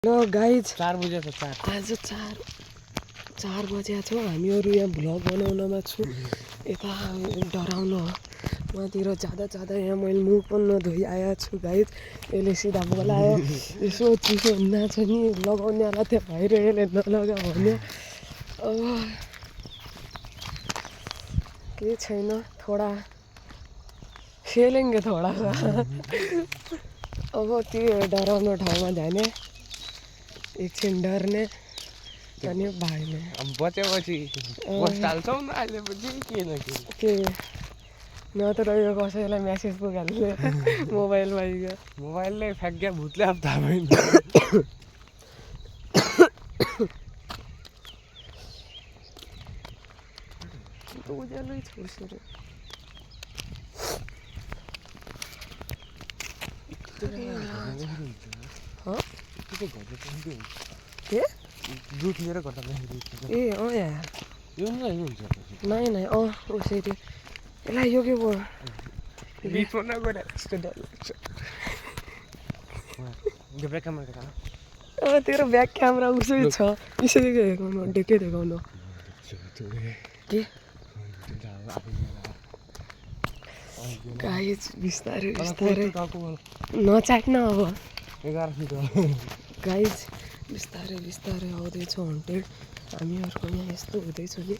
hello guys 4 बजे त 4 आज 4 बजे छौँ हामीहरू यहाँ भ्लग बनाउनमा छु यता डराउनु हो मतिर जाँदा यहाँ मैले मुख पनि नधोइ आएको छु गाइज यसले सिधा बोलायो यसो चिसो हुन्न छ नि लगाउनेवाला थियो भएर यसले नलगा भन्यो अब केही छैन थोडा खेलेंगे थोडा सा अब त्यो डराउनु ठाउँमा जाने एकछिन डर्ने अनि भाग्ने अब बचेपछि पोस्ट हाल्छौँ न अहिले पछि के नत्र यो कसैलाई मेसेज पुगाल्ने मोबाइलमा मोबाइलले फ्याक्या भूतले अब थाहा भएन उज्यालै छोड्छु के दुध लिएर गर्दा ए अँ यार यो हुन्छ नै उसरी यसलाई यो के भयो बिचमा नगएर यस्तो डर लाग्छ यो ब्याक क्यामेरा तेरो ब्याक क्यामेरा उसै छ यसरी देखाउनु के देखाउनु के गाइज बिस्तारै नचाट्न अब 11 फिट गाइज बिस्तारै आउँदैछ हन्टेड हामीहरूको यहाँ यस्तो हुँदैछ नि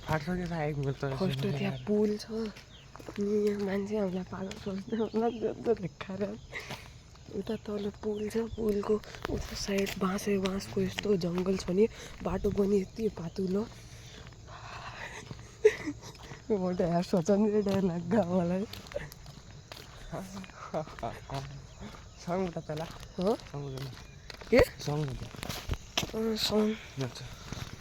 फर्स्ट त्यहाँ पुल छ अनि यहाँ मान्छे हामीलाई पागल सोच्दै होला देखाएर उता तल पुल छ पुलको उता साइड बाँसको यस्तो जङ्गल छ नि बाटो पनि यति पातुलो मोटो हेर सोचन डर लाग्छ मलाई सँग त तला के सँग सँग